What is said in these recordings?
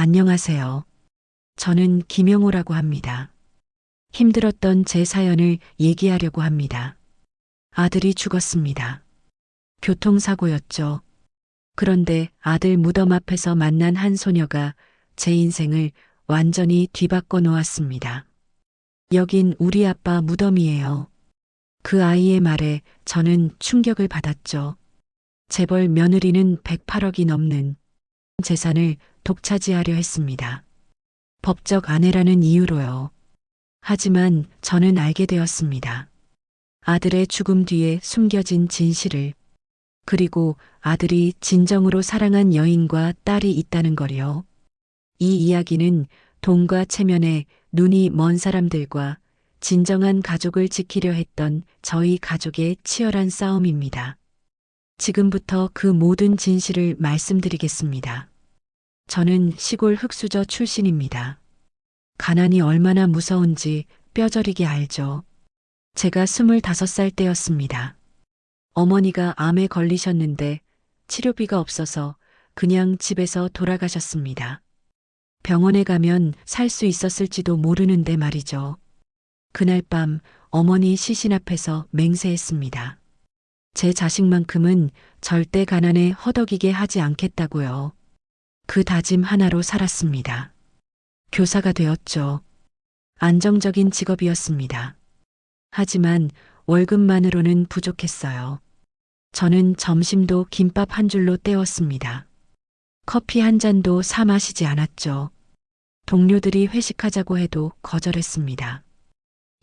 안녕하세요. 저는 김영호라고 합니다. 힘들었던 제 사연을 얘기하려고 합니다. 아들이 죽었습니다. 교통사고였죠. 그런데 아들 무덤 앞에서 만난 한 소녀가 제 인생을 완전히 뒤바꿔 놓았습니다. 여긴 우리 아빠 무덤이에요. 그 아이의 말에 저는 충격을 받았죠. 재벌 며느리는 108억이 넘는 재산을 독차지하려 했습니다. 법적 아내라는 이유로요. 하지만 저는 알게 되었습니다. 아들의 죽음 뒤에 숨겨진 진실을, 그리고 아들이 진정으로 사랑한 여인과 딸이 있다는 걸요. 이 이야기는 돈과 체면에 눈이 먼 사람들과 진정한 가족을 지키려 했던 저희 가족의 치열한 싸움입니다. 지금부터 그 모든 진실을 말씀드리겠습니다. 저는 시골 흙수저 출신입니다. 가난이 얼마나 무서운지 뼈저리게 알죠. 제가 25살 때였습니다. 어머니가 암에 걸리셨는데 치료비가 없어서 그냥 집에서 돌아가셨습니다. 병원에 가면 살 수 있었을지도 모르는데 말이죠. 그날 밤 어머니 시신 앞에서 맹세했습니다. 제 자식만큼은 절대 가난에 허덕이게 하지 않겠다고요. 그 다짐 하나로 살았습니다. 교사가 되었죠. 안정적인 직업이었습니다. 하지만 월급만으로는 부족했어요. 저는 점심도 김밥 한 줄로 때웠습니다. 커피 한 잔도 사 마시지 않았죠. 동료들이 회식하자고 해도 거절했습니다.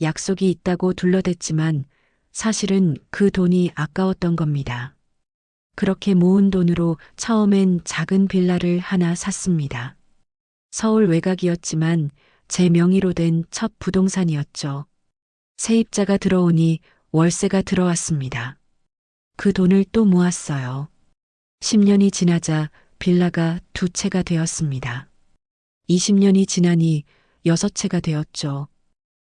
약속이 있다고 둘러댔지만 사실은 그 돈이 아까웠던 겁니다. 그렇게 모은 돈으로 처음엔 작은 빌라를 하나 샀습니다. 서울 외곽이었지만 제 명의로 된 첫 부동산이었죠. 세입자가 들어오니 월세가 들어왔습니다. 그 돈을 또 모았어요. 10년이 지나자 빌라가 2채가 되었습니다. 20년이 지나니 6채가 되었죠.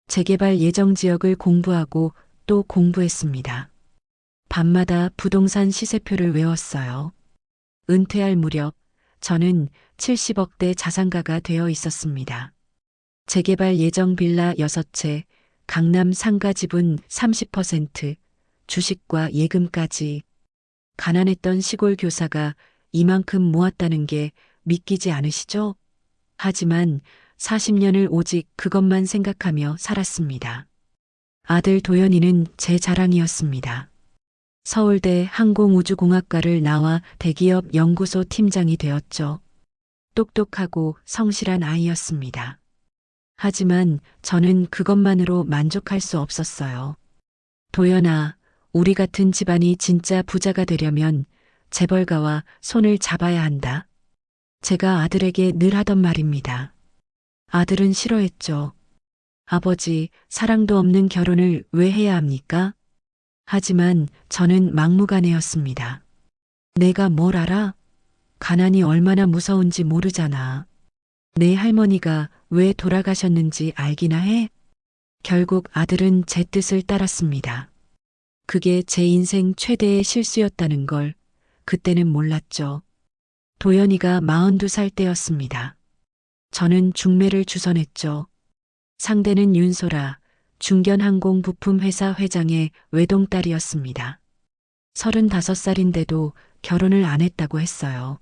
재개발 예정 지역을 공부하고 또 공부했습니다. 밤마다 부동산 시세표를 외웠어요. 은퇴할 무렵 저는 70억대 자산가가 되어 있었습니다. 재개발 예정 빌라 6채, 강남 상가 지분 30%, 주식과 예금까지. 가난했던 시골 교사가 이만큼 모았다는 게 믿기지 않으시죠? 하지만 40년을 오직 그것만 생각하며 살았습니다. 아들 도연이는 제 자랑이었습니다. 서울대 항공우주공학과를 나와 대기업 연구소 팀장이 되었죠. 똑똑하고 성실한 아이였습니다. 하지만 저는 그것만으로 만족할 수 없었어요. 도연아, 우리 같은 집안이 진짜 부자가 되려면 재벌가와 손을 잡아야 한다. 제가 아들에게 늘 하던 말입니다. 아들은 싫어했죠. 아버지, 사랑도 없는 결혼을 왜 해야 합니까? 하지만 저는 막무가내였습니다. 내가 뭘 알아? 가난이 얼마나 무서운지 모르잖아. 내 할머니가 왜 돌아가셨는지 알기나 해? 결국 아들은 제 뜻을 따랐습니다. 그게 제 인생 최대의 실수였다는 걸 그때는 몰랐죠. 도연이가 42살 때였습니다. 저는 중매를 주선했죠. 상대는 윤소라, 중견항공 부품회사 회장의 외동딸이었습니다. 35살인데도 결혼을 안 했다고 했어요.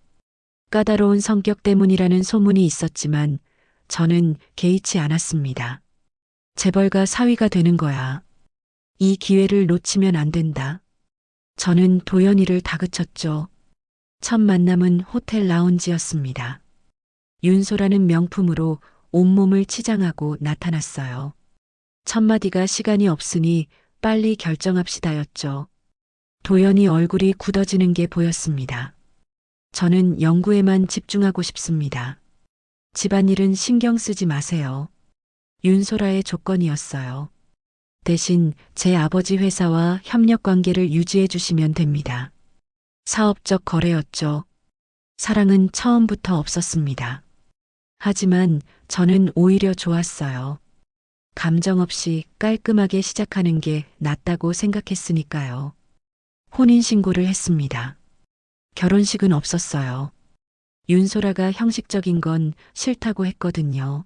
까다로운 성격 때문이라는 소문이 있었지만 저는 개의치 않았습니다. 재벌가 사위가 되는 거야. 이 기회를 놓치면 안 된다. 저는 도연이를 다그쳤죠. 첫 만남은 호텔 라운지였습니다. 윤소라는 명품으로 온몸을 치장하고 나타났어요. 첫마디가 시간이 없으니 빨리 결정합시다였죠. 도연이 얼굴이 굳어지는 게 보였습니다. 저는 연구에만 집중하고 싶습니다. 집안일은 신경 쓰지 마세요. 윤소라의 조건이었어요. 대신 제 아버지 회사와 협력 관계를 유지해 주시면 됩니다. 사업적 거래였죠. 사랑은 처음부터 없었습니다. 하지만 저는 오히려 좋았어요. 감정 없이 깔끔하게 시작하는 게 낫다고 생각했으니까요. 혼인신고를 했습니다. 결혼식은 없었어요. 윤소라가 형식적인 건 싫다고 했거든요.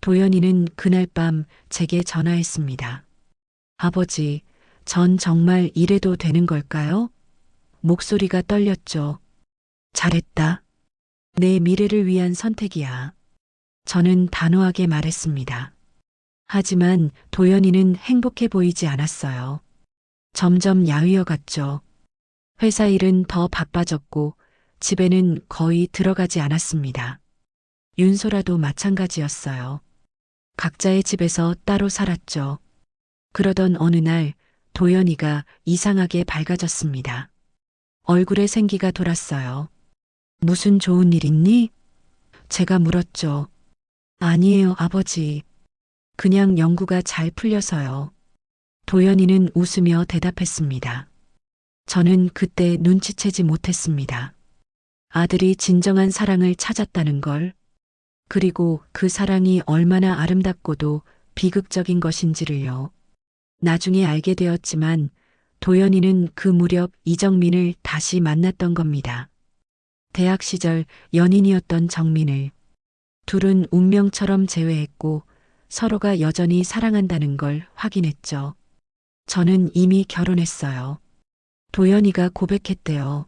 도연이는 그날 밤 제게 전화했습니다. 아버지, 전 정말 이래도 되는 걸까요? 목소리가 떨렸죠. 잘했다. 내 미래를 위한 선택이야. 저는 단호하게 말했습니다. 하지만 도연이는 행복해 보이지 않았어요. 점점 야위어 갔죠. 회사 일은 더 바빠졌고 집에는 거의 들어가지 않았습니다. 윤소라도 마찬가지였어요. 각자의 집에서 따로 살았죠. 그러던 어느 날 도연이가 이상하게 밝아졌습니다. 얼굴에 생기가 돌았어요. 무슨 좋은 일 있니? 제가 물었죠. 아니에요, 아버지. 그냥 연구가 잘 풀려서요. 도연이는 웃으며 대답했습니다. 저는 그때 눈치채지 못했습니다. 아들이 진정한 사랑을 찾았다는 걸, 그리고 그 사랑이 얼마나 아름답고도 비극적인 것인지를요. 나중에 알게 되었지만 도연이는 그 무렵 이정민을 다시 만났던 겁니다. 대학 시절 연인이었던 정민을. 둘은 운명처럼 재회했고 서로가 여전히 사랑한다는 걸 확인했죠. 저는 이미 결혼했어요. 도연이가 고백했대요.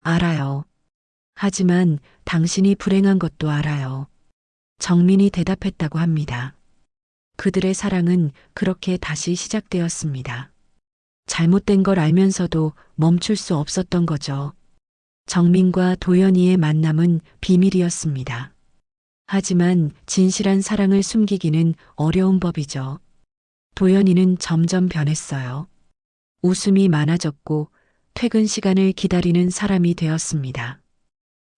알아요. 하지만 당신이 불행한 것도 알아요. 정민이 대답했다고 합니다. 그들의 사랑은 그렇게 다시 시작되었습니다. 잘못된 걸 알면서도 멈출 수 없었던 거죠. 정민과 도연이의 만남은 비밀이었습니다. 하지만 진실한 사랑을 숨기기는 어려운 법이죠. 도연이는 점점 변했어요. 웃음이 많아졌고 퇴근 시간을 기다리는 사람이 되었습니다.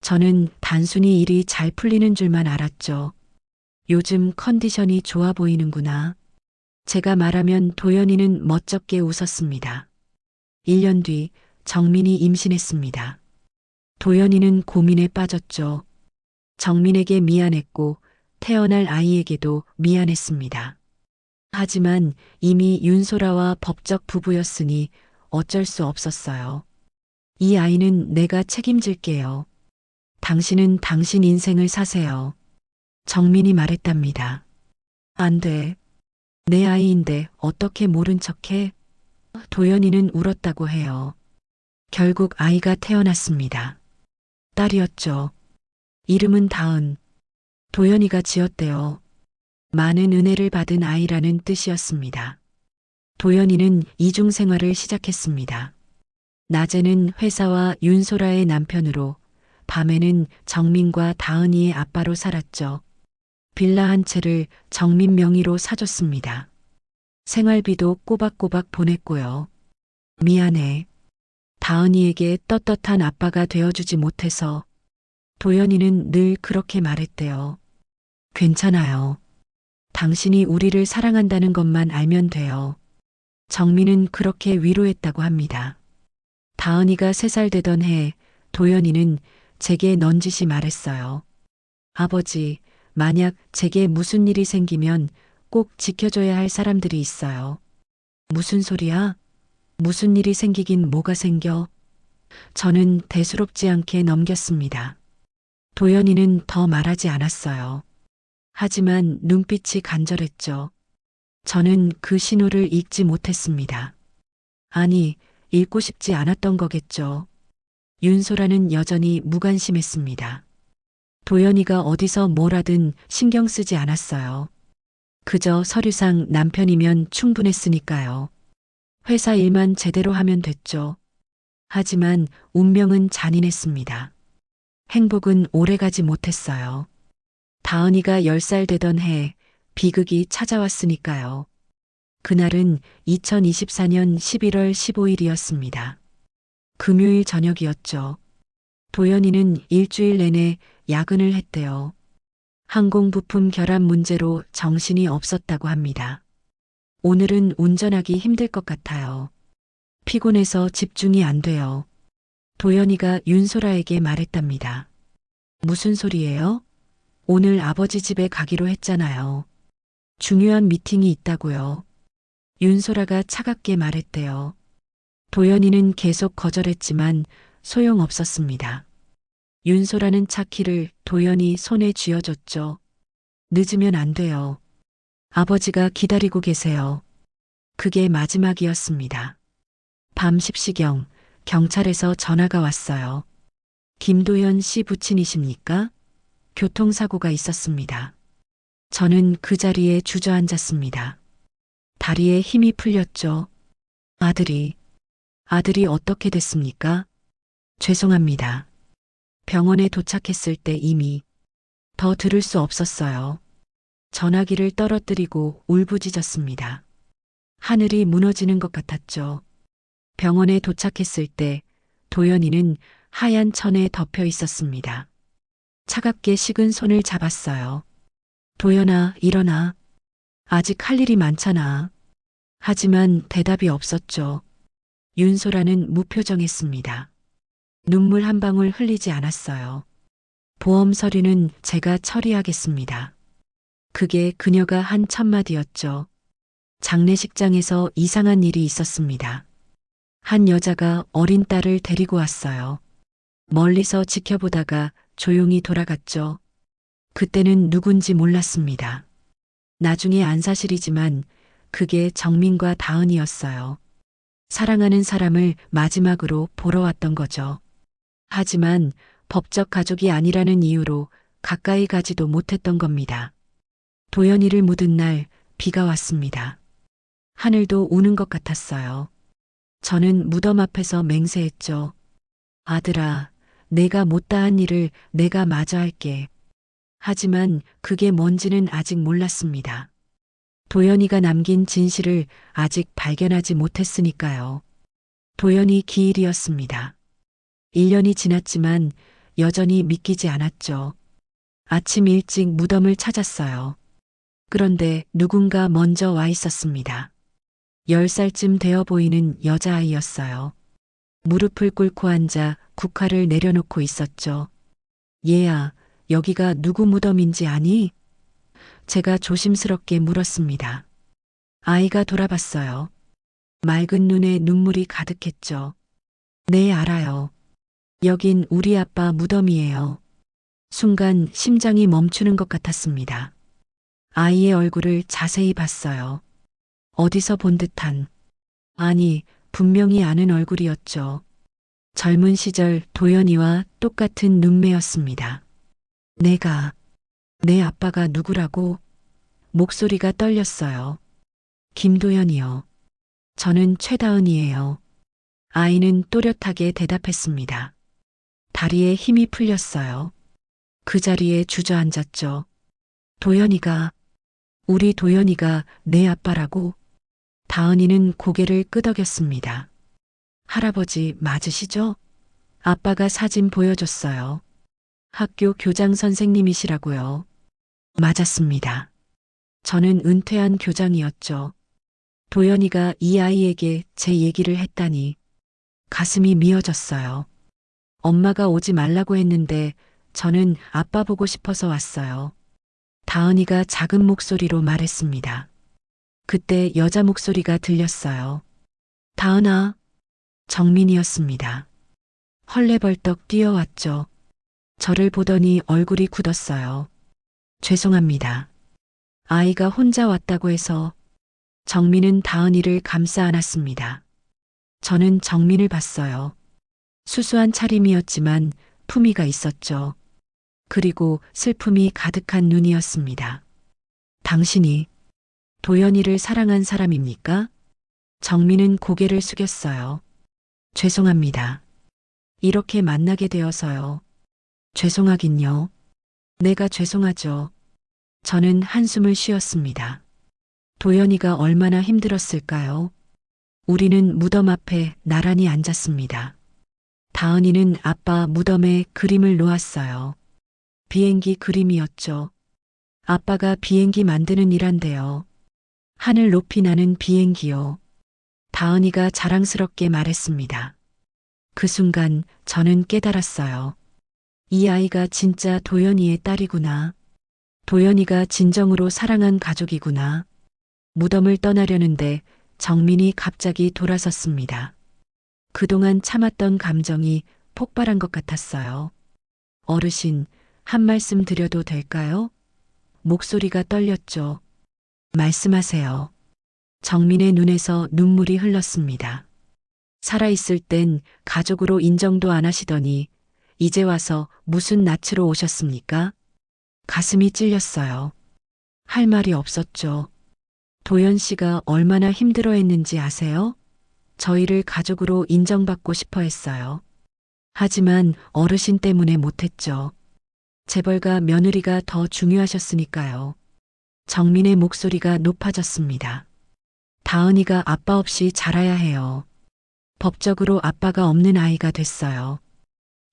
저는 단순히 일이 잘 풀리는 줄만 알았죠. 요즘 컨디션이 좋아 보이는구나. 제가 말하면 도연이는 멋쩍게 웃었습니다. 1년 뒤 정민이 임신했습니다. 도연이는 고민에 빠졌죠. 정민에게 미안했고 태어날 아이에게도 미안했습니다. 하지만 이미 윤소라와 법적 부부였으니 어쩔 수 없었어요. 이 아이는 내가 책임질게요. 당신은 당신 인생을 사세요. 정민이 말했답니다. 안 돼. 내 아이인데 어떻게 모른 척해? 도연이는 울었다고 해요. 결국 아이가 태어났습니다. 딸이었죠. 이름은 다은. 도연이가 지었대요. 많은 은혜를 받은 아이라는 뜻이었습니다. 도연이는 이중 생활을 시작했습니다. 낮에는 회사와 윤소라의 남편으로, 밤에는 정민과 다은이의 아빠로 살았죠. 빌라 한 채를 정민 명의로 사줬습니다. 생활비도 꼬박꼬박 보냈고요. 미안해. 다은이에게 떳떳한 아빠가 되어주지 못해서. 도연이는 늘 그렇게 말했대요. 괜찮아요. 당신이 우리를 사랑한다는 것만 알면 돼요. 정민은 그렇게 위로했다고 합니다. 다은이가 3살 되던 해 도연이는 제게 넌지시 말했어요. 아버지, 만약 제게 무슨 일이 생기면 꼭 지켜줘야 할 사람들이 있어요. 무슨 소리야? 무슨 일이 생기긴 뭐가 생겨? 저는 대수롭지 않게 넘겼습니다. 도연이는 더 말하지 않았어요. 하지만 눈빛이 간절했죠. 저는 그 신호를 읽지 못했습니다. 아니, 읽고 싶지 않았던 거겠죠. 윤소라는 여전히 무관심했습니다. 도연이가 어디서 뭘 하든 신경 쓰지 않았어요. 그저 서류상 남편이면 충분했으니까요. 회사 일만 제대로 하면 됐죠. 하지만 운명은 잔인했습니다. 행복은 오래가지 못했어요. 다은이가 10살 되던 해 비극이 찾아왔으니까요. 그날은 2024년 11월 15일이었습니다. 금요일 저녁이었죠. 도연이는 일주일 내내 야근을 했대요. 항공부품 결함 문제로 정신이 없었다고 합니다. 오늘은 운전하기 힘들 것 같아요. 피곤해서 집중이 안 돼요. 도연이가 윤소라에게 말했답니다. 무슨 소리예요? 오늘 아버지 집에 가기로 했잖아요. 중요한 미팅이 있다고요. 윤소라가 차갑게 말했대요. 도연이는 계속 거절했지만 소용없었습니다. 윤소라는 차 키를 도연이 손에 쥐어줬죠. 늦으면 안 돼요. 아버지가 기다리고 계세요. 그게 마지막이었습니다. 밤 10시경 경찰에서 전화가 왔어요. 김도연 씨 부친이십니까? 교통사고가 있었습니다. 저는 그 자리에 주저앉았습니다. 다리에 힘이 풀렸죠. 아들이 어떻게 됐습니까? 죄송합니다. 병원에 도착했을 때 이미 더 들을 수 없었어요. 전화기를 떨어뜨리고 울부짖었습니다. 하늘이 무너지는 것 같았죠. 병원에 도착했을 때 도연이는 하얀 천에 덮여 있었습니다. 차갑게 식은 손을 잡았어요. 도연아, 일어나. 아직 할 일이 많잖아. 하지만 대답이 없었죠. 윤소라는 무표정했습니다. 눈물 한 방울 흘리지 않았어요. 보험 서류는 제가 처리하겠습니다. 그게 그녀가 한 첫마디였죠. 장례식장에서 이상한 일이 있었습니다. 한 여자가 어린 딸을 데리고 왔어요. 멀리서 지켜보다가 조용히 돌아갔죠. 그때는 누군지 몰랐습니다. 나중에 안 사실이지만 그게 정민과 다은이었어요. 사랑하는 사람을 마지막으로 보러 왔던 거죠. 하지만 법적 가족이 아니라는 이유로 가까이 가지도 못했던 겁니다. 도연이를 묻은 날 비가 왔습니다. 하늘도 우는 것 같았어요. 저는 무덤 앞에서 맹세했죠. 아들아, 내가 못다한 일을 내가 마저 할게. 하지만 그게 뭔지는 아직 몰랐습니다. 도연이가 남긴 진실을 아직 발견하지 못했으니까요. 도연이 기일이었습니다. 1년이 지났지만 여전히 믿기지 않았죠. 아침 일찍 무덤을 찾았어요. 그런데 누군가 먼저 와 있었습니다. 10살쯤 되어 보이는 여자아이였어요. 무릎을 꿇고 앉아 국화를 내려놓고 있었죠. 얘야, 여기가 누구 무덤인지 아니? 제가 조심스럽게 물었습니다. 아이가 돌아봤어요. 맑은 눈에 눈물이 가득했죠. 네, 알아요. 여긴 우리 아빠 무덤이에요. 순간 심장이 멈추는 것 같았습니다. 아이의 얼굴을 자세히 봤어요. 어디서 본 듯한, 아니, 분명히 아는 얼굴이었죠. 젊은 시절 도연이와 똑같은 눈매였습니다. 내 아빠가 누구라고? 목소리가 떨렸어요. 김도연이요. 저는 최다은이에요. 아이는 또렷하게 대답했습니다. 다리에 힘이 풀렸어요. 그 자리에 주저앉았죠. 우리 도연이가 내 아빠라고? 다은이는 고개를 끄덕였습니다. 할아버지 맞으시죠? 아빠가 사진 보여줬어요. 학교 교장 선생님이시라고요. 맞았습니다. 저는 은퇴한 교장이었죠. 도연이가 이 아이에게 제 얘기를 했다니 가슴이 미어졌어요. 엄마가 오지 말라고 했는데 저는 아빠 보고 싶어서 왔어요. 다은이가 작은 목소리로 말했습니다. 그때 여자 목소리가 들렸어요. 다은아, 정민이었습니다. 헐레벌떡 뛰어왔죠. 저를 보더니 얼굴이 굳었어요. 죄송합니다. 아이가 혼자 왔다고 해서. 정민은 다은이를 감싸 안았습니다. 저는 정민을 봤어요. 수수한 차림이었지만 품위가 있었죠. 그리고 슬픔이 가득한 눈이었습니다. 당신이 도연이를 사랑한 사람입니까? 정민은 고개를 숙였어요. 죄송합니다. 이렇게 만나게 되어서요. 죄송하긴요. 내가 죄송하죠. 저는 한숨을 쉬었습니다. 도연이가 얼마나 힘들었을까요? 우리는 무덤 앞에 나란히 앉았습니다. 다은이는 아빠 무덤에 그림을 놓았어요. 비행기 그림이었죠. 아빠가 비행기 만드는 일한데요. 하늘 높이 나는 비행기요. 다은이가 자랑스럽게 말했습니다. 그 순간 저는 깨달았어요. 이 아이가 진짜 도연이의 딸이구나. 도연이가 진정으로 사랑한 가족이구나. 무덤을 떠나려는데 정민이 갑자기 돌아섰습니다. 그동안 참았던 감정이 폭발한 것 같았어요. 어르신, 한 말씀 드려도 될까요? 목소리가 떨렸죠. 말씀하세요. 정민의 눈에서 눈물이 흘렀습니다. 살아있을 땐 가족으로 인정도 안 하시더니 이제 와서 무슨 낯으로 오셨습니까? 가슴이 찔렸어요. 할 말이 없었죠. 도연 씨가 얼마나 힘들어했는지 아세요? 저희를 가족으로 인정받고 싶어 했어요. 하지만 어르신 때문에 못했죠. 재벌가 며느리가 더 중요하셨으니까요. 정민의 목소리가 높아졌습니다. 다은이가 아빠 없이 자라야 해요. 법적으로 아빠가 없는 아이가 됐어요.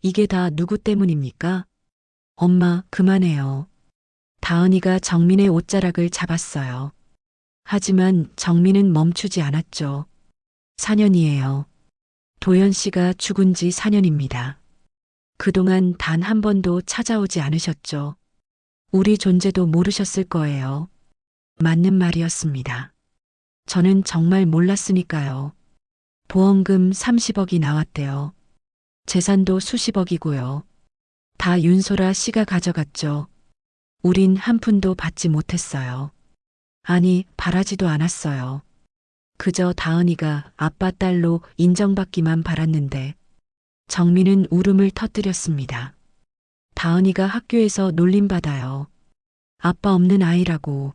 이게 다 누구 때문입니까? 엄마, 그만해요. 다은이가 정민의 옷자락을 잡았어요. 하지만 정민은 멈추지 않았죠. 4년이에요. 도연 씨가 죽은 지 4년입니다. 그동안 단 한 번도 찾아오지 않으셨죠. 우리 존재도 모르셨을 거예요. 맞는 말이었습니다. 저는 정말 몰랐으니까요. 보험금 30억이 나왔대요. 재산도 수십억이고요. 다 윤소라 씨가 가져갔죠. 우린 한 푼도 받지 못했어요. 아니, 바라지도 않았어요. 그저 다은이가 아빠 딸로 인정받기만 바랐는데 정민은 울음을 터뜨렸습니다. 다은이가 학교에서 놀림받아요. 아빠 없는 아이라고.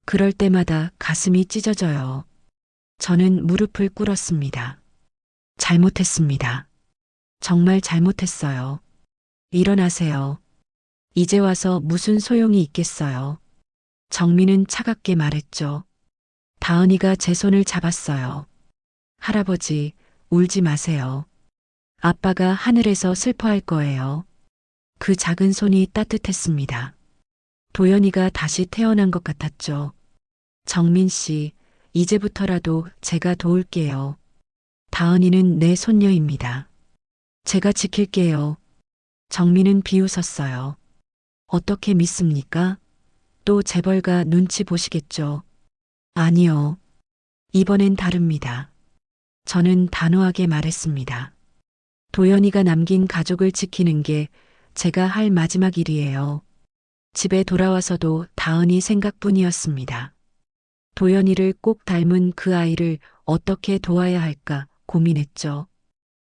그럴 때마다 가슴이 찢어져요. 저는 무릎을 꿇었습니다. 잘못했습니다. 정말 잘못했어요. 일어나세요. 이제 와서 무슨 소용이 있겠어요. 정민은 차갑게 말했죠. 다은이가 제 손을 잡았어요. 할아버지, 울지 마세요. 아빠가 하늘에서 슬퍼할 거예요. 그 작은 손이 따뜻했습니다. 도연이가 다시 태어난 것 같았죠. 정민 씨, 이제부터라도 제가 도울게요. 다은이는 내 손녀입니다. 제가 지킬게요. 정민은 비웃었어요. 어떻게 믿습니까? 또 재벌가 눈치 보시겠죠. 아니요. 이번엔 다릅니다. 저는 단호하게 말했습니다. 도연이가 남긴 가족을 지키는 게 제가 할 마지막 일이에요. 집에 돌아와서도 다은이 생각뿐이었습니다. 도연이를 꼭 닮은 그 아이를 어떻게 도와야 할까 고민했죠.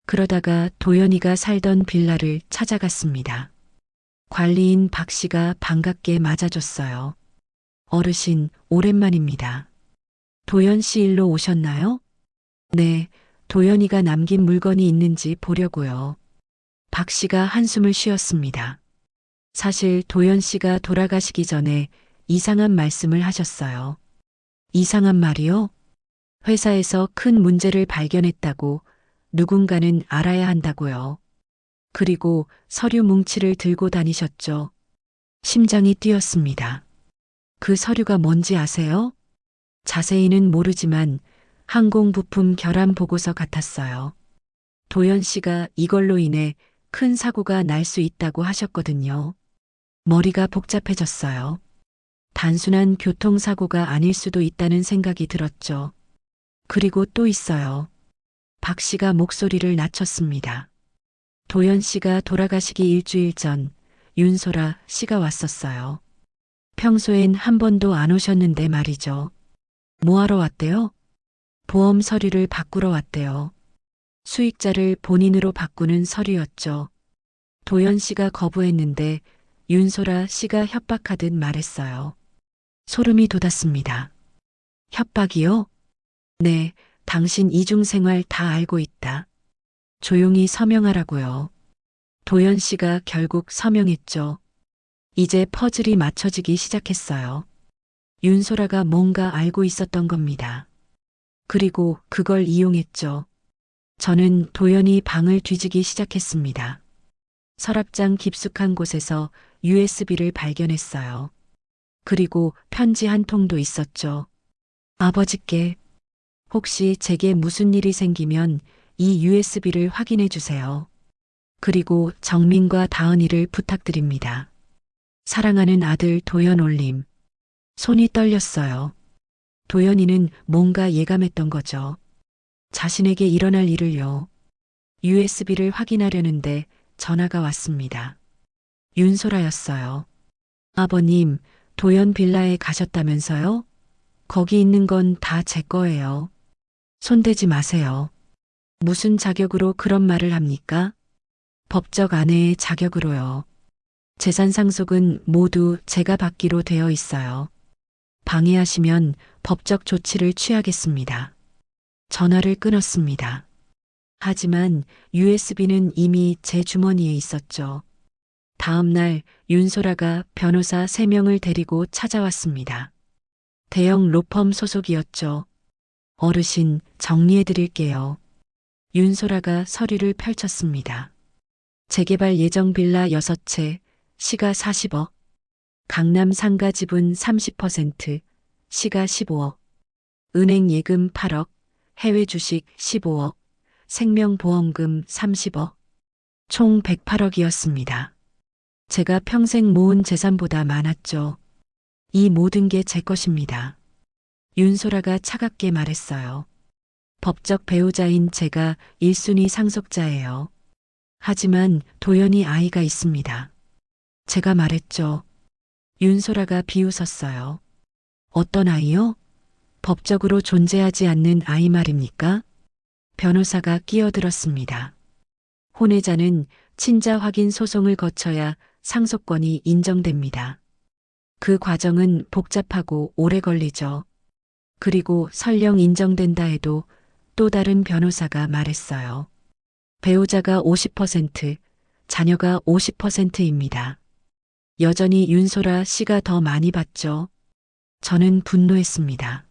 그러다가 도연이가 살던 빌라를 찾아갔습니다. 관리인 박 씨가 반갑게 맞아줬어요. 어르신, 오랜만입니다. 도연 씨 일로 오셨나요? 네, 도연이가 남긴 물건이 있는지 보려고요. 박 씨가 한숨을 쉬었습니다. 사실 도연 씨가 돌아가시기 전에 이상한 말씀을 하셨어요. 이상한 말이요? 회사에서 큰 문제를 발견했다고 누군가는 알아야 한다고요. 그리고 서류 뭉치를 들고 다니셨죠. 심장이 뛰었습니다. 그 서류가 뭔지 아세요? 자세히는 모르지만 항공부품 결함 보고서 같았어요. 도연 씨가 이걸로 인해 큰 사고가 날 수 있다고 하셨거든요. 머리가 복잡해졌어요. 단순한 교통사고가 아닐 수도 있다는 생각이 들었죠. 그리고 또 있어요. 박 씨가 목소리를 낮췄습니다. 도연 씨가 돌아가시기 일주일 전 윤소라 씨가 왔었어요. 평소엔 한 번도 안 오셨는데 말이죠. 뭐하러 왔대요? 보험 서류를 바꾸러 왔대요. 수익자를 본인으로 바꾸는 서류였죠. 도연 씨가 거부했는데 윤소라 씨가 협박하듯 말했어요. 소름이 돋았습니다. 협박이요? 네, 당신 이중생활 다 알고 있다. 조용히 서명하라고요. 도연 씨가 결국 서명했죠. 이제 퍼즐이 맞춰지기 시작했어요. 윤소라가 뭔가 알고 있었던 겁니다. 그리고 그걸 이용했죠. 저는 도연이 방을 뒤지기 시작했습니다. 서랍장 깊숙한 곳에서 USB를 발견했어요. 그리고 편지 한 통도 있었죠. 아버지께 혹시 제게 무슨 일이 생기면 이 USB를 확인해 주세요. 그리고 정민과 다은이를 부탁드립니다. 사랑하는 아들 도연 올림. 손이 떨렸어요. 도연이는 뭔가 예감했던 거죠. 자신에게 일어날 일을요. USB를 확인하려는데 전화가 왔습니다. 윤소라였어요. 아버님, 도연 빌라에 가셨다면서요? 거기 있는 건 다 제 거예요. 손대지 마세요. 무슨 자격으로 그런 말을 합니까? 법적 아내의 자격으로요. 재산 상속은 모두 제가 받기로 되어 있어요. 방해하시면 법적 조치를 취하겠습니다. 전화를 끊었습니다. 하지만 USB는 이미 제 주머니에 있었죠. 다음 날 윤소라가 변호사 3명을 데리고 찾아왔습니다. 대형 로펌 소속이었죠. 어르신, 정리해 드릴게요. 윤소라가 서류를 펼쳤습니다. 재개발 예정 빌라 6채, 시가 40억. 강남 상가 지분 30%, 시가 15억. 은행 예금 8억, 해외 주식 15억, 생명보험금 30억. 총 108억이었습니다. 제가 평생 모은 재산보다 많았죠. 이 모든 게 제 것입니다. 윤소라가 차갑게 말했어요. 법적 배우자인 제가 1순위 상속자예요. 하지만 도연이 아이가 있습니다. 제가 말했죠. 윤소라가 비웃었어요. 어떤 아이요? 법적으로 존재하지 않는 아이 말입니까? 변호사가 끼어들었습니다. 혼외자는 친자 확인 소송을 거쳐야 상속권이 인정됩니다. 그 과정은 복잡하고 오래 걸리죠. 그리고 설령 인정된다 해도 또 다른 변호사가 말했어요. 배우자가 50%, 자녀가 50%입니다. 여전히 윤소라 씨가 더 많이 받죠. 저는 분노했습니다.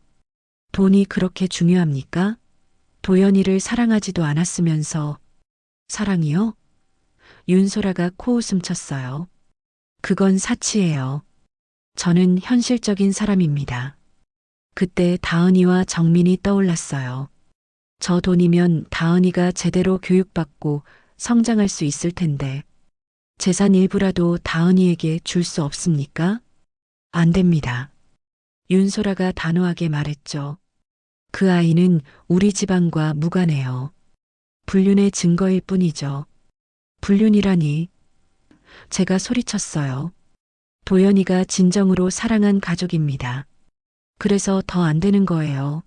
돈이 그렇게 중요합니까? 도연이를 사랑하지도 않았으면서. 사랑이요? 윤소라가 코웃음 쳤어요. 그건 사치예요. 저는 현실적인 사람입니다. 그때 다은이와 정민이 떠올랐어요. 저 돈이면 다은이가 제대로 교육받고 성장할 수 있을 텐데. 재산 일부라도 다은이에게 줄 수 없습니까? 안 됩니다. 윤소라가 단호하게 말했죠. 그 아이는 우리 집안과 무관해요. 불륜의 증거일 뿐이죠. 불륜이라니. 제가 소리쳤어요. 도연이가 진정으로 사랑한 가족입니다. 그래서 더 안 되는 거예요.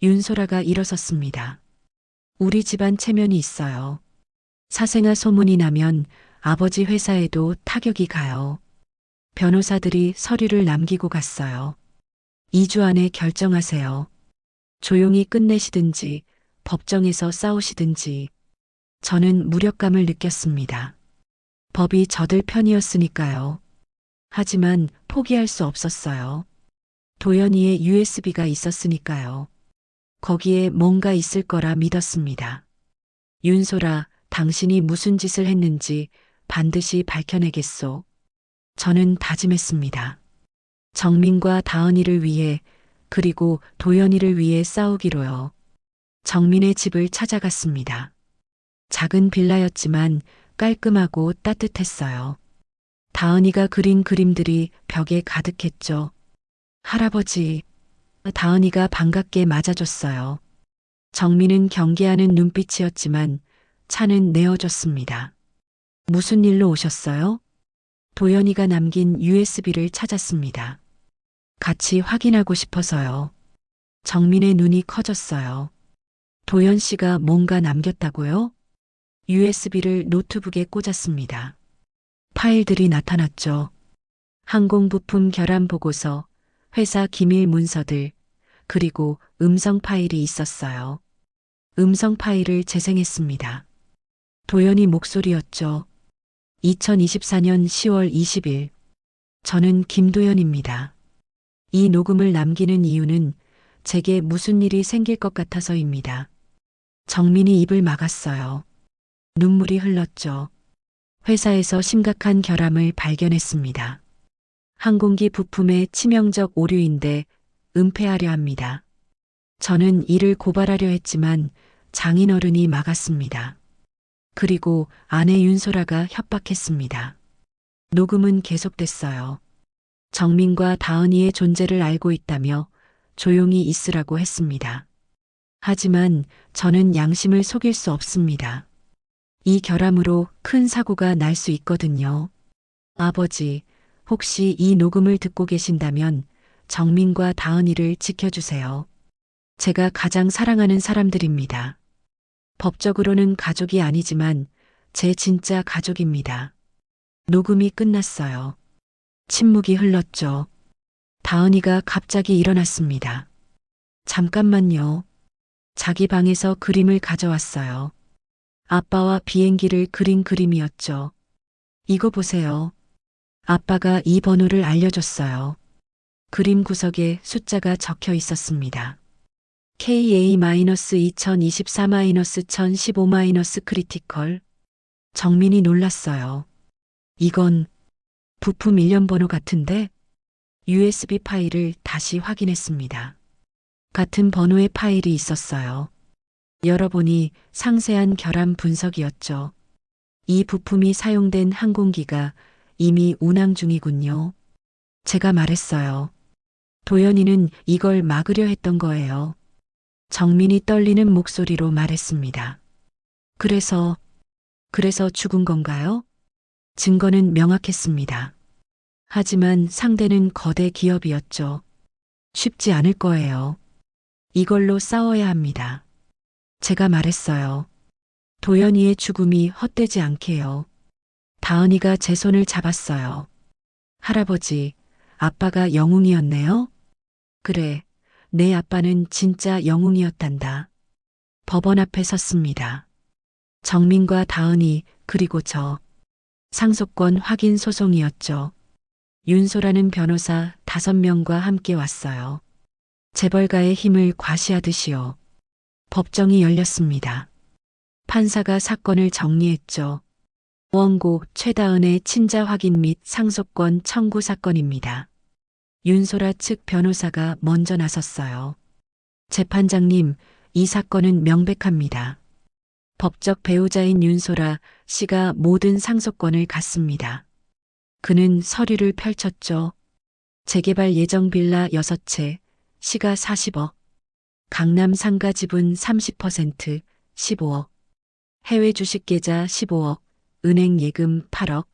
윤소라가 일어섰습니다. 우리 집안 체면이 있어요. 사생아 소문이 나면 아버지 회사에도 타격이 가요. 변호사들이 서류를 남기고 갔어요. 2주 안에 결정하세요. 조용히 끝내시든지 법정에서 싸우시든지. 저는 무력감을 느꼈습니다. 법이 저들 편이었으니까요. 하지만 포기할 수 없었어요. 도연이의 USB가 있었으니까요. 거기에 뭔가 있을 거라 믿었습니다. 윤소라, 당신이 무슨 짓을 했는지 반드시 밝혀내겠소. 저는 다짐했습니다. 정민과 다은이를 위해 그리고 도연이를 위해 싸우기로요. 정민의 집을 찾아갔습니다. 작은 빌라였지만 깔끔하고 따뜻했어요. 다은이가 그린 그림들이 벽에 가득했죠. 할아버지, 다은이가 반갑게 맞아줬어요. 정민은 경계하는 눈빛이었지만 차는 내어줬습니다. 무슨 일로 오셨어요? 도연이가 남긴 USB를 찾았습니다. 같이 확인하고 싶어서요. 정민의 눈이 커졌어요. 도연 씨가 뭔가 남겼다고요? USB를 노트북에 꽂았습니다. 파일들이 나타났죠. 항공부품 결함 보고서, 회사 기밀 문서들, 그리고 음성 파일이 있었어요. 음성 파일을 재생했습니다. 도연이 목소리였죠. 2024년 10월 20일. 저는 김도연입니다. 이 녹음을 남기는 이유는 제게 무슨 일이 생길 것 같아서입니다. 정민이 입을 막았어요. 눈물이 흘렀죠. 회사에서 심각한 결함을 발견했습니다. 항공기 부품의 치명적 오류인데 은폐하려 합니다. 저는 이를 고발하려 했지만 장인어른이 막았습니다. 그리고 아내 윤소라가 협박했습니다. 녹음은 계속됐어요. 정민과 다은이의 존재를 알고 있다며 조용히 있으라고 했습니다. 하지만 저는 양심을 속일 수 없습니다. 이 결함으로 큰 사고가 날 수 있거든요. 아버지, 혹시 이 녹음을 듣고 계신다면 정민과 다은이를 지켜주세요. 제가 가장 사랑하는 사람들입니다. 법적으로는 가족이 아니지만 제 진짜 가족입니다. 녹음이 끝났어요. 침묵이 흘렀죠. 다은이가 갑자기 일어났습니다. 잠깐만요. 자기 방에서 그림을 가져왔어요. 아빠와 비행기를 그린 그림이었죠. 이거 보세요. 아빠가 이 번호를 알려줬어요. 그림 구석에 숫자가 적혀 있었습니다. KA-2024-1015- 크리티컬. 정민이 놀랐어요. 이건 부품 일련 번호 같은데? USB 파일을 다시 확인했습니다. 같은 번호의 파일이 있었어요. 열어보니 상세한 결함 분석이었죠. 이 부품이 사용된 항공기가 이미 운항 중이군요. 제가 말했어요. 도연이는 이걸 막으려 했던 거예요. 정민이 떨리는 목소리로 말했습니다. 그래서 죽은 건가요? 증거는 명확했습니다. 하지만 상대는 거대 기업이었죠. 쉽지 않을 거예요. 이걸로 싸워야 합니다. 제가 말했어요. 도연이의 죽음이 헛되지 않게요. 다은이가 제 손을 잡았어요. 할아버지, 아빠가 영웅이었네요? 그래, 내 아빠는 진짜 영웅이었단다. 법원 앞에 섰습니다. 정민과 다은이, 그리고 저. 상속권 확인 소송이었죠. 윤소라는 변호사 5명과 함께 왔어요. 재벌가의 힘을 과시하듯이요. 법정이 열렸습니다. 판사가 사건을 정리했죠. 원고 최다은의 친자 확인 및 상속권 청구 사건입니다. 윤소라 측 변호사가 먼저 나섰어요. 재판장님, 이 사건은 명백합니다. 법적 배우자인 윤소라 씨가 모든 상속권을 갖습니다. 그는 서류를 펼쳤죠. 재개발 예정 빌라 6채, 시가 40억, 강남 상가 지분 30%, 15억, 해외 주식 계좌 15억, 은행 예금 8억,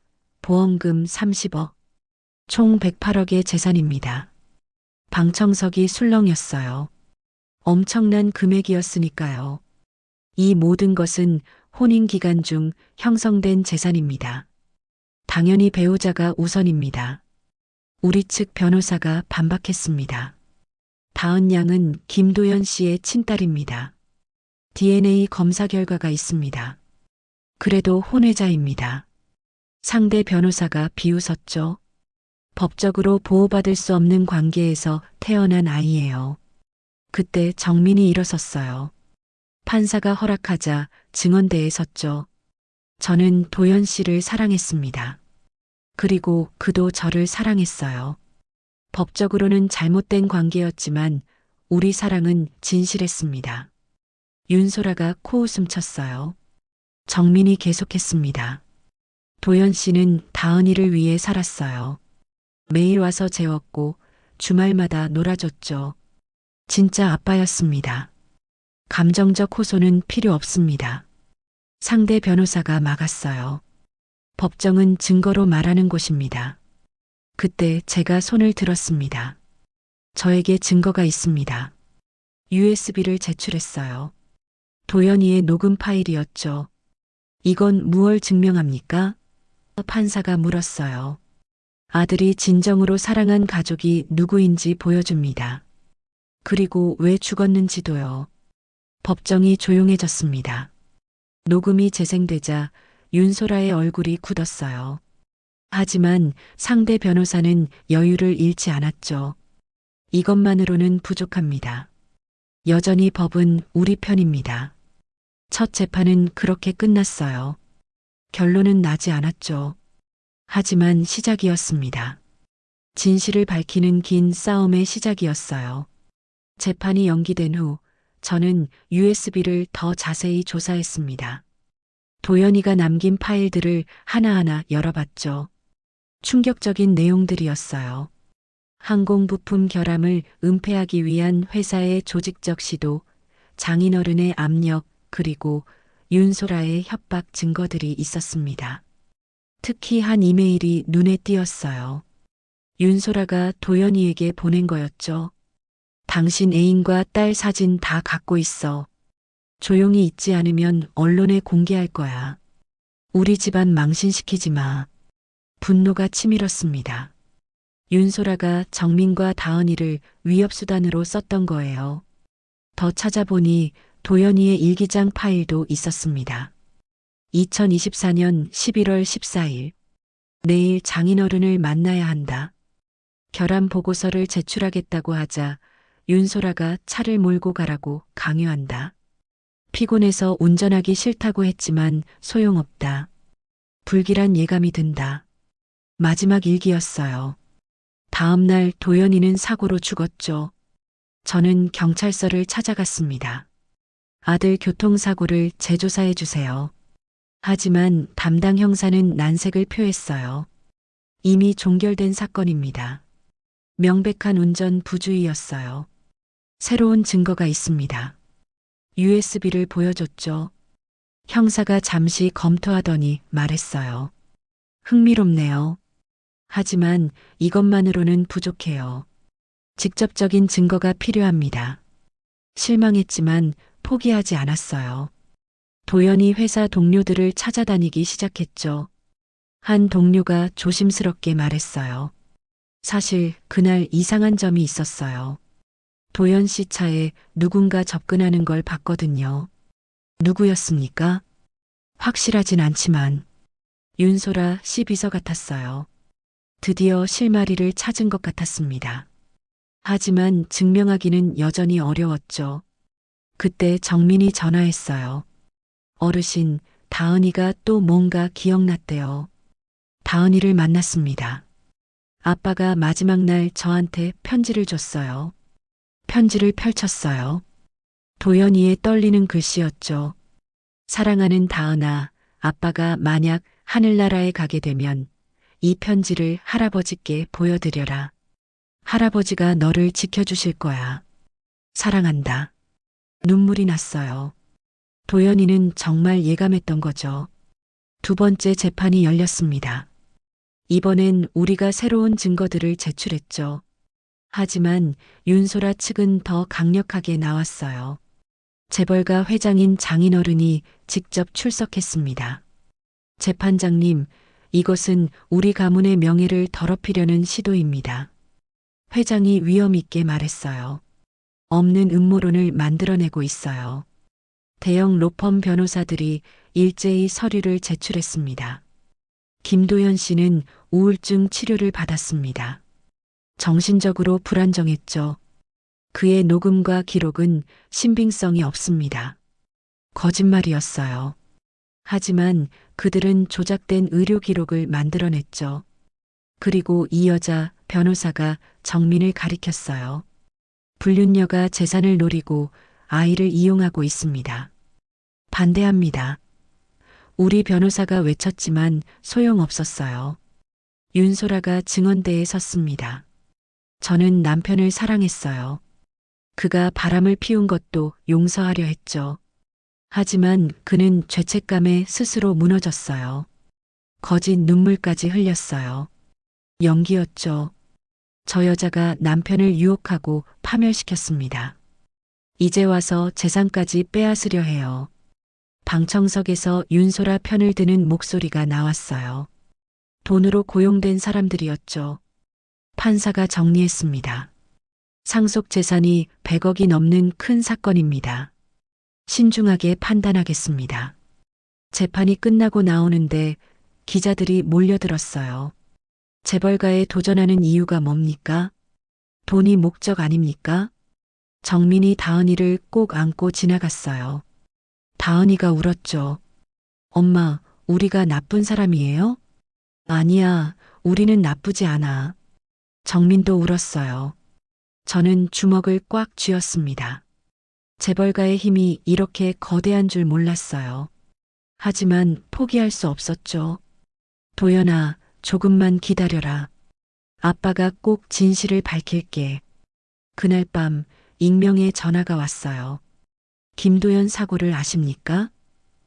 보험금 30억, 총 108억의 재산입니다. 방청석이 술렁였어요. 엄청난 금액이었으니까요. 이 모든 것은 혼인 기간 중 형성된 재산입니다. 당연히 배우자가 우선입니다. 우리 측 변호사가 반박했습니다. 다은 양은 김도연 씨의 친딸입니다. DNA 검사 결과가 있습니다. 그래도 혼외자입니다. 상대 변호사가 비웃었죠. 법적으로 보호받을 수 없는 관계에서 태어난 아이예요. 그때 정민이 일어섰어요. 판사가 허락하자 증언대에 섰죠. 저는 도연 씨를 사랑했습니다. 그리고 그도 저를 사랑했어요. 법적으로는 잘못된 관계였지만 우리 사랑은 진실했습니다. 윤소라가 코웃음 쳤어요. 정민이 계속했습니다. 도연 씨는 다은이를 위해 살았어요. 매일 와서 재웠고 주말마다 놀아줬죠. 진짜 아빠였습니다. 감정적 호소는 필요 없습니다. 상대 변호사가 막았어요. 법정은 증거로 말하는 곳입니다. 그때 제가 손을 들었습니다. 저에게 증거가 있습니다. USB를 제출했어요. 도연이의 녹음 파일이었죠. 이건 무엇을 증명합니까? 판사가 물었어요. 아들이 진정으로 사랑한 가족이 누구인지 보여줍니다. 그리고 왜 죽었는지도요. 법정이 조용해졌습니다. 녹음이 재생되자 윤소라의 얼굴이 굳었어요. 하지만 상대 변호사는 여유를 잃지 않았죠. 이것만으로는 부족합니다. 여전히 법은 우리 편입니다. 첫 재판은 그렇게 끝났어요. 결론은 나지 않았죠. 하지만 시작이었습니다. 진실을 밝히는 긴 싸움의 시작이었어요. 재판이 연기된 후 저는 USB를 더 자세히 조사했습니다. 도연이가 남긴 파일들을 하나하나 열어봤죠. 충격적인 내용들이었어요. 항공부품 결함을 은폐하기 위한 회사의 조직적 시도, 장인어른의 압력, 그리고 윤소라의 협박 증거들이 있었습니다. 특히 한 이메일이 눈에 띄었어요. 윤소라가 도연이에게 보낸 거였죠. 당신 애인과 딸 사진 다 갖고 있어. 조용히 있지 않으면 언론에 공개할 거야. 우리 집안 망신시키지 마. 분노가 치밀었습니다. 윤소라가 정민과 다은이를 위협수단으로 썼던 거예요. 더 찾아보니 도연이의 일기장 파일도 있었습니다. 2024년 11월 14일. 내일 장인어른을 만나야 한다. 결함 보고서를 제출하겠다고 하자 윤소라가 차를 몰고 가라고 강요한다. 피곤해서 운전하기 싫다고 했지만 소용없다. 불길한 예감이 든다. 마지막 일기였어요. 다음 날 도연이는 사고로 죽었죠. 저는 경찰서를 찾아갔습니다. 아들 교통사고를 재조사해 주세요. 하지만 담당 형사는 난색을 표했어요. 이미 종결된 사건입니다. 명백한 운전 부주의였어요. 새로운 증거가 있습니다. USB를 보여줬죠. 형사가 잠시 검토하더니 말했어요. 흥미롭네요. 하지만 이것만으로는 부족해요. 직접적인 증거가 필요합니다. 실망했지만 포기하지 않았어요. 도연이 회사 동료들을 찾아다니기 시작했죠. 한 동료가 조심스럽게 말했어요. 사실 그날 이상한 점이 있었어요. 도연 씨 차에 누군가 접근하는 걸 봤거든요. 누구였습니까? 확실하진 않지만 윤소라 씨 비서 같았어요. 드디어 실마리를 찾은 것 같았습니다. 하지만 증명하기는 여전히 어려웠죠. 그때 정민이 전화했어요. 어르신, 다은이가 또 뭔가 기억났대요. 다은이를 만났습니다. 아빠가 마지막 날 저한테 편지를 줬어요. 편지를 펼쳤어요. 도연이의 떨리는 글씨였죠. 사랑하는 다은아, 아빠가 만약 하늘나라에 가게 되면 이 편지를 할아버지께 보여드려라. 할아버지가 너를 지켜주실 거야. 사랑한다. 눈물이 났어요. 도연이는 정말 예감했던 거죠. 두 번째 재판이 열렸습니다. 이번엔 우리가 새로운 증거들을 제출했죠. 하지만 윤소라 측은 더 강력하게 나왔어요. 재벌가 회장인 장인어른이 직접 출석했습니다. 재판장님, 이것은 우리 가문의 명예를 더럽히려는 시도입니다. 회장이 위험 있게 말했어요. 없는 음모론을 만들어내고 있어요. 대형 로펌 변호사들이 일제히 서류를 제출했습니다. 김도연 씨는 우울증 치료를 받았습니다. 정신적으로 불안정했죠. 그의 녹음과 기록은 신빙성이 없습니다. 거짓말이었어요. 하지만 그들은 조작된 의료 기록을 만들어냈죠. 그리고 이 여자 변호사가 정민을 가리켰어요. 불륜녀가 재산을 노리고 아이를 이용하고 있습니다. 반대합니다. 우리 변호사가 외쳤지만 소용없었어요. 윤소라가 증언대에 섰습니다. 저는 남편을 사랑했어요. 그가 바람을 피운 것도 용서하려 했죠. 하지만 그는 죄책감에 스스로 무너졌어요. 거짓 눈물까지 흘렸어요. 연기였죠. 저 여자가 남편을 유혹하고 파멸시켰습니다. 이제 와서 재산까지 빼앗으려 해요. 방청석에서 윤소라 편을 드는 목소리가 나왔어요. 돈으로 고용된 사람들이었죠. 판사가 정리했습니다. 상속 재산이 100억이 넘는 큰 사건입니다. 신중하게 판단하겠습니다. 재판이 끝나고 나오는데 기자들이 몰려들었어요. 재벌가에 도전하는 이유가 뭡니까? 돈이 목적 아닙니까? 정민이 다은이를 꼭 안고 지나갔어요. 다은이가 울었죠. 엄마, 우리가 나쁜 사람이에요? 아니야, 우리는 나쁘지 않아. 정민도 울었어요. 저는 주먹을 꽉 쥐었습니다. 재벌가의 힘이 이렇게 거대한 줄 몰랐어요. 하지만 포기할 수 없었죠. 도연아, 조금만 기다려라. 아빠가 꼭 진실을 밝힐게. 그날 밤 익명의 전화가 왔어요. 김도연 사고를 아십니까?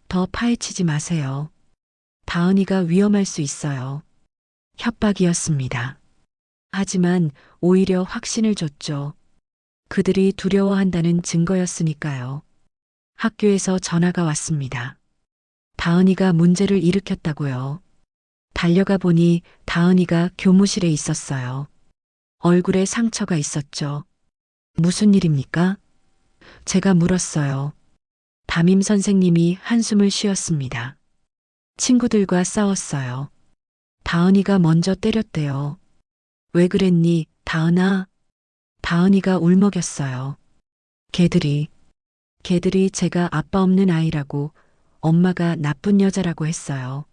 더 파헤치지 마세요. 다은이가 위험할 수 있어요. 협박이었습니다. 하지만 오히려 확신을 줬죠. 그들이 두려워한다는 증거였으니까요. 학교에서 전화가 왔습니다. 다은이가 문제를 일으켰다고요. 달려가 보니 다은이가 교무실에 있었어요. 얼굴에 상처가 있었죠. 무슨 일입니까? 제가 물었어요. 담임 선생님이 한숨을 쉬었습니다. 친구들과 싸웠어요. 다은이가 먼저 때렸대요. 왜 그랬니, 다은아? 다은이가 울먹였어요. 걔들이 제가 아빠 없는 아이라고, 엄마가 나쁜 여자라고 했어요.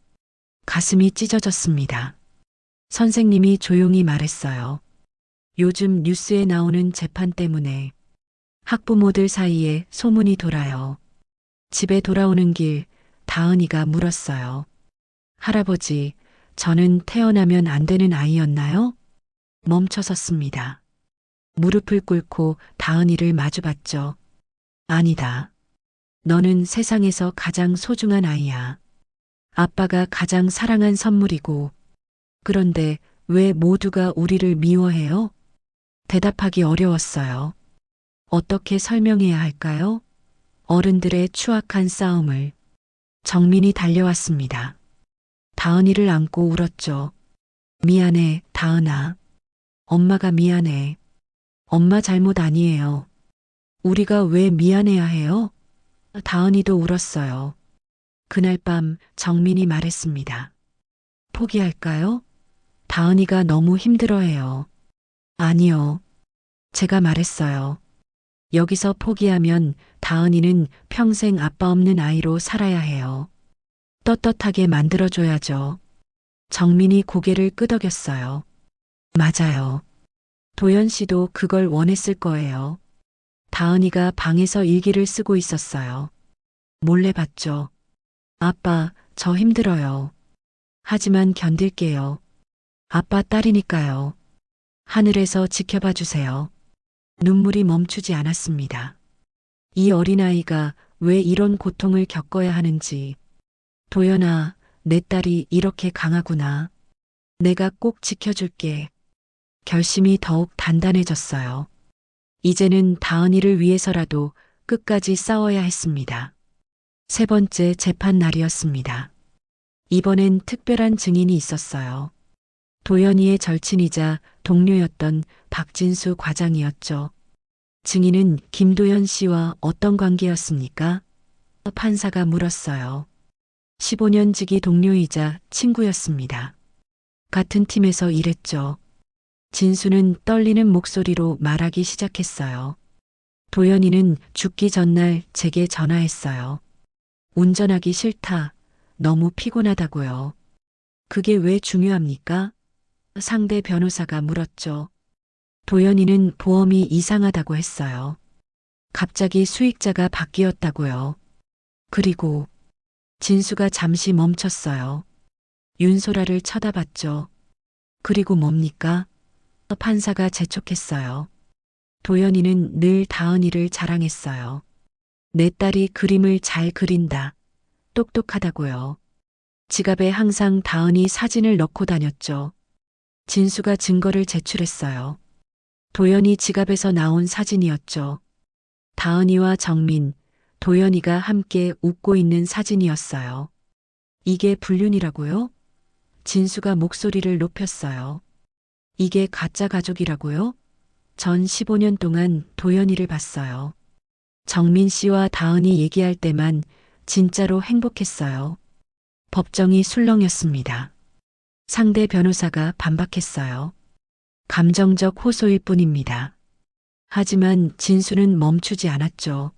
가슴이 찢어졌습니다. 선생님이 조용히 말했어요. 요즘 뉴스에 나오는 재판 때문에 학부모들 사이에 소문이 돌아요. 집에 돌아오는 길 다은이가 물었어요. 할아버지, 저는 태어나면 안 되는 아이였나요? 멈춰섰습니다. 무릎을 꿇고 다은이를 마주봤죠. 아니다. 너는 세상에서 가장 소중한 아이야. 아빠가 가장 사랑한 선물이고, 그런데 왜 모두가 우리를 미워해요? 대답하기 어려웠어요. 어떻게 설명해야 할까요? 어른들의 추악한 싸움을. 정민이 달려왔습니다. 다은이를 안고 울었죠. 미안해, 다은아. 엄마가 미안해. 엄마 잘못 아니에요. 우리가 왜 미안해야 해요? 다은이도 울었어요. 그날 밤 정민이 말했습니다. 포기할까요? 다은이가 너무 힘들어해요. 아니요. 제가 말했어요. 여기서 포기하면 다은이는 평생 아빠 없는 아이로 살아야 해요. 떳떳하게 만들어줘야죠. 정민이 고개를 끄덕였어요. 맞아요. 도연 씨도 그걸 원했을 거예요. 다은이가 방에서 일기를 쓰고 있었어요. 몰래 봤죠. 아빠, 저 힘들어요. 하지만 견딜게요. 아빠 딸이니까요. 하늘에서 지켜봐 주세요. 눈물이 멈추지 않았습니다. 이 어린아이가 왜 이런 고통을 겪어야 하는지. 도연아, 내 딸이 이렇게 강하구나. 내가 꼭 지켜줄게. 결심이 더욱 단단해졌어요. 이제는 다은이를 위해서라도 끝까지 싸워야 했습니다. 세 번째 재판 날이었습니다. 이번엔 특별한 증인이 있었어요. 도연이의 절친이자 동료였던 박진수 과장이었죠. 증인은 김도연 씨와 어떤 관계였습니까? 판사가 물었어요. 15년 지기 동료이자 친구였습니다. 같은 팀에서 일했죠. 진수는 떨리는 목소리로 말하기 시작했어요. 도연이는 죽기 전날 제게 전화했어요. 운전하기 싫다. 너무 피곤하다고요. 그게 왜 중요합니까? 상대 변호사가 물었죠. 도연이는 보험이 이상하다고 했어요. 갑자기 수익자가 바뀌었다고요. 그리고 진수가 잠시 멈췄어요. 윤소라를 쳐다봤죠. 그리고 뭡니까? 판사가 재촉했어요. 도연이는 늘 다은이를 자랑했어요. 내 딸이 그림을 잘 그린다. 똑똑하다고요. 지갑에 항상 다은이 사진을 넣고 다녔죠. 진수가 증거를 제출했어요. 도연이 지갑에서 나온 사진이었죠. 다은이와 정민, 도연이가 함께 웃고 있는 사진이었어요. 이게 불륜이라고요? 진수가 목소리를 높였어요. 이게 가짜 가족이라고요? 전 15년 동안 도연이를 봤어요. 정민 씨와 다은이 얘기할 때만 진짜로 행복했어요. 법정이 술렁였습니다. 상대 변호사가 반박했어요. 감정적 호소일 뿐입니다. 하지만 진수는 멈추지 않았죠.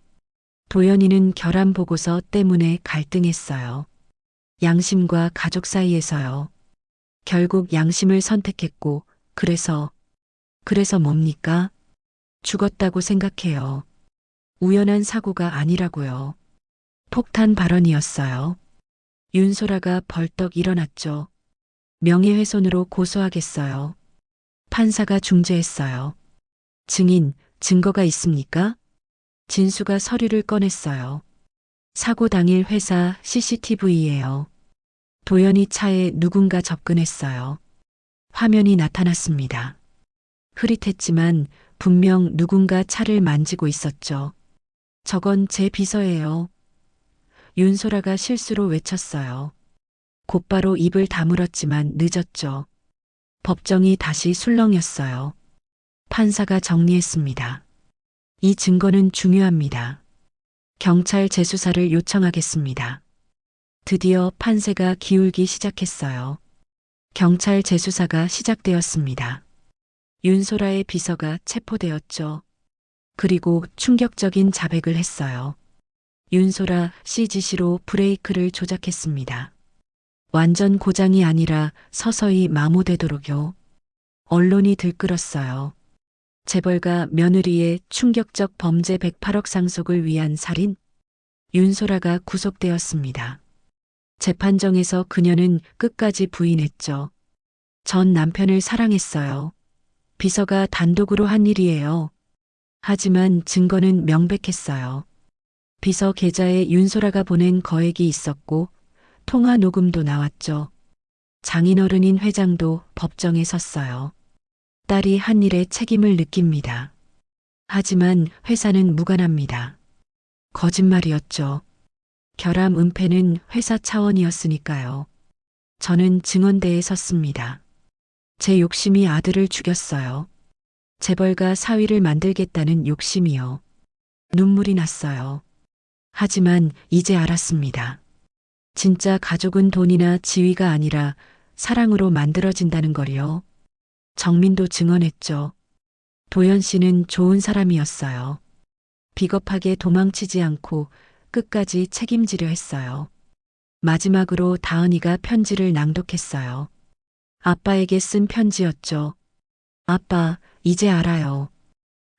도연이는 결함 보고서 때문에 갈등했어요. 양심과 가족 사이에서요. 결국 양심을 선택했고, 그래서 뭡니까? 죽었다고 생각해요. 우연한 사고가 아니라고요. 폭탄 발언이었어요. 윤소라가 벌떡 일어났죠. 명예훼손으로 고소하겠어요. 판사가 중재했어요. 증인, 증거가 있습니까? 진수가 서류를 꺼냈어요. 사고 당일 회사 CCTV예요. 도연이 차에 누군가 접근했어요. 화면이 나타났습니다. 흐릿했지만 분명 누군가 차를 만지고 있었죠. 저건 제 비서예요. 윤소라가 실수로 외쳤어요. 곧바로 입을 다물었지만 늦었죠. 법정이 다시 술렁였어요. 판사가 정리했습니다. 이 증거는 중요합니다. 경찰 재수사를 요청하겠습니다. 드디어 판세가 기울기 시작했어요. 경찰 재수사가 시작되었습니다. 윤소라의 비서가 체포되었죠. 그리고 충격적인 자백을 했어요. 윤소라 씨 지시로 브레이크를 조작했습니다. 완전 고장이 아니라 서서히 마모되도록요. 언론이 들끓었어요. 재벌가 며느리의 충격적 범죄 108억 상속을 위한 살인? 윤소라가 구속되었습니다. 재판정에서 그녀는 끝까지 부인했죠. 전 남편을 사랑했어요. 비서가 단독으로 한 일이에요. 하지만 증거는 명백했어요. 비서 계좌에 윤소라가 보낸 거액이 있었고 통화 녹음도 나왔죠. 장인어른인 회장도 법정에 섰어요. 딸이 한 일에 책임을 느낍니다. 하지만 회사는 무관합니다. 거짓말이었죠. 결함 은폐는 회사 차원이었으니까요. 저는 증언대에 섰습니다. 제 욕심이 아들을 죽였어요. 재벌가 사위를 만들겠다는 욕심이요. 눈물이 났어요. 하지만 이제 알았습니다. 진짜 가족은 돈이나 지위가 아니라 사랑으로 만들어진다는 걸요. 정민도 증언했죠. 도연 씨는 좋은 사람이었어요. 비겁하게 도망치지 않고 끝까지 책임지려 했어요. 마지막으로 다은이가 편지를 낭독했어요. 아빠에게 쓴 편지였죠. 아빠, 이제 알아요.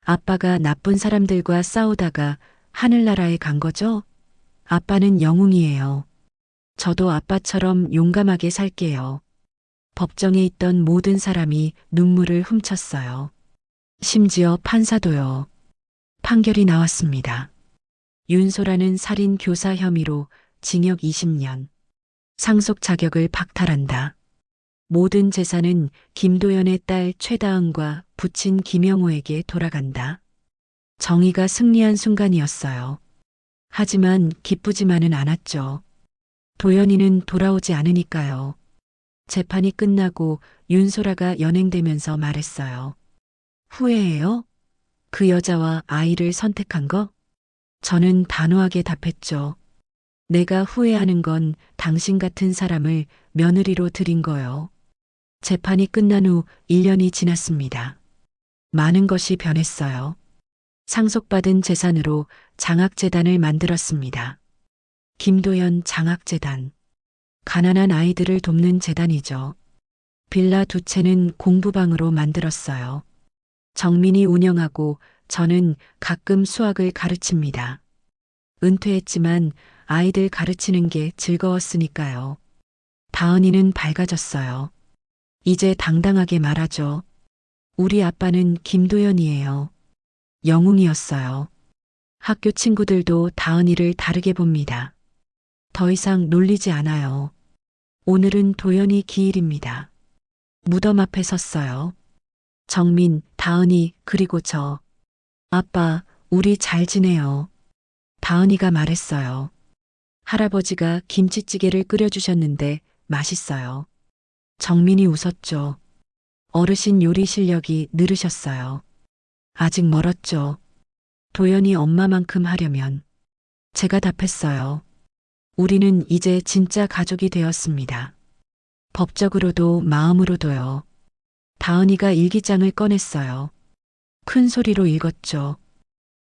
아빠가 나쁜 사람들과 싸우다가 하늘나라에 간 거죠? 아빠는 영웅이에요. 저도 아빠처럼 용감하게 살게요. 법정에 있던 모든 사람이 눈물을 훔쳤어요. 심지어 판사도요. 판결이 나왔습니다. 윤소라는 살인 교사 혐의로 징역 20년. 상속 자격을 박탈한다. 모든 재산은 김도연의 딸 최다은과 부친 김영호에게 돌아간다. 정의가 승리한 순간이었어요. 하지만 기쁘지만은 않았죠. 도연이는 돌아오지 않으니까요. 재판이 끝나고 윤소라가 연행되면서 말했어요. 후회해요? 그 여자와 아이를 선택한 거? 저는 단호하게 답했죠. 내가 후회하는 건 당신 같은 사람을 며느리로 들인 거요. 재판이 끝난 후 1년이 지났습니다. 많은 것이 변했어요. 상속받은 재산으로 장학재단을 만들었습니다. 김도연 장학재단. 가난한 아이들을 돕는 재단이죠. 빌라 2채는 공부방으로 만들었어요. 정민이 운영하고 저는 가끔 수학을 가르칩니다. 은퇴했지만 아이들 가르치는 게 즐거웠으니까요. 다은이는 밝아졌어요. 이제 당당하게 말하죠. 우리 아빠는 김도연이에요. 영웅이었어요. 학교 친구들도 다은이를 다르게 봅니다. 더 이상 놀리지 않아요. 오늘은 도연이 기일입니다. 무덤 앞에 섰어요. 정민, 다은이, 그리고 저. 아빠, 우리 잘 지내요. 다은이가 말했어요. 할아버지가 김치찌개를 끓여주셨는데 맛있어요. 정민이 웃었죠. 어르신 요리 실력이 늘으셨어요. 아직 멀었죠. 도연이 엄마만큼 하려면. 제가 답했어요. 우리는 이제 진짜 가족이 되었습니다. 법적으로도 마음으로도요. 다은이가 일기장을 꺼냈어요. 큰 소리로 읽었죠.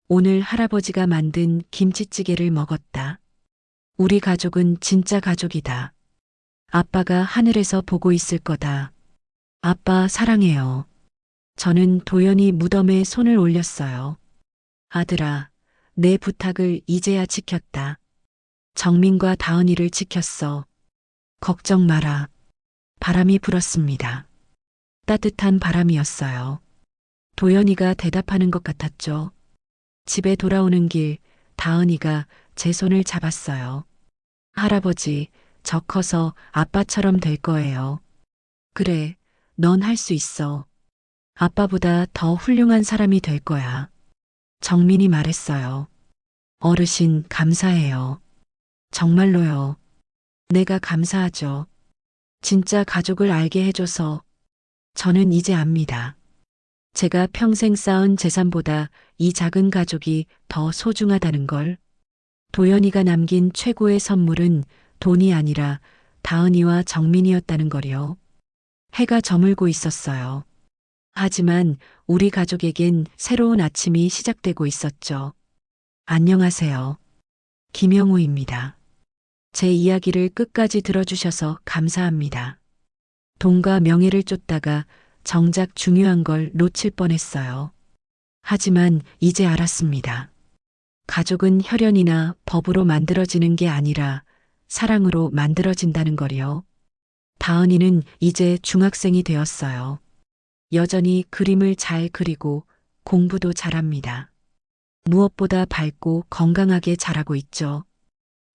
오늘 할아버지가 만든 김치찌개를 먹었다. 우리 가족은 진짜 가족이다. 아빠가 하늘에서 보고 있을 거다. 아빠 사랑해요. 저는 도연이 무덤에 손을 올렸어요. 아들아, 내 부탁을 이제야 지켰다. 정민과 다은이를 지켰어. 걱정 마라. 바람이 불었습니다. 따뜻한 바람이었어요. 도연이가 대답하는 것 같았죠. 집에 돌아오는 길 다은이가 제 손을 잡았어요. 할아버지, 저 커서 아빠처럼 될 거예요. 그래, 넌 할 수 있어. 아빠보다 더 훌륭한 사람이 될 거야. 정민이 말했어요. 어르신, 감사해요. 정말로요. 내가 감사하죠. 진짜 가족을 알게 해줘서 저는 이제 압니다. 제가 평생 쌓은 재산보다 이 작은 가족이 더 소중하다는 걸. 도연이가 남긴 최고의 선물은 돈이 아니라 다은이와 정민이었다는 걸요. 해가 저물고 있었어요. 하지만 우리 가족에겐 새로운 아침이 시작되고 있었죠. 안녕하세요. 김영우입니다. 제 이야기를 끝까지 들어주셔서 감사합니다. 돈과 명예를 쫓다가 정작 중요한 걸 놓칠 뻔했어요. 하지만 이제 알았습니다. 가족은 혈연이나 법으로 만들어지는 게 아니라 사랑으로 만들어진다는 걸요. 다은이는 이제 중학생이 되었어요. 여전히 그림을 잘 그리고 공부도 잘합니다. 무엇보다 밝고 건강하게 자라고 있죠.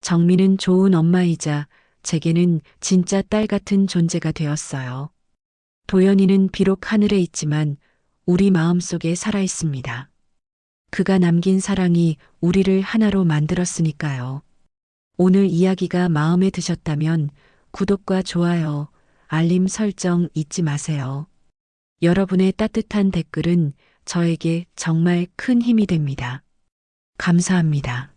정민은 좋은 엄마이자 제게는 진짜 딸 같은 존재가 되었어요. 도연이는 비록 하늘에 있지만 우리 마음속에 살아 있습니다. 그가 남긴 사랑이 우리를 하나로 만들었으니까요. 오늘 이야기가 마음에 드셨다면 구독과 좋아요, 알림 설정 잊지 마세요. 여러분의 따뜻한 댓글은 저에게 정말 큰 힘이 됩니다. 감사합니다.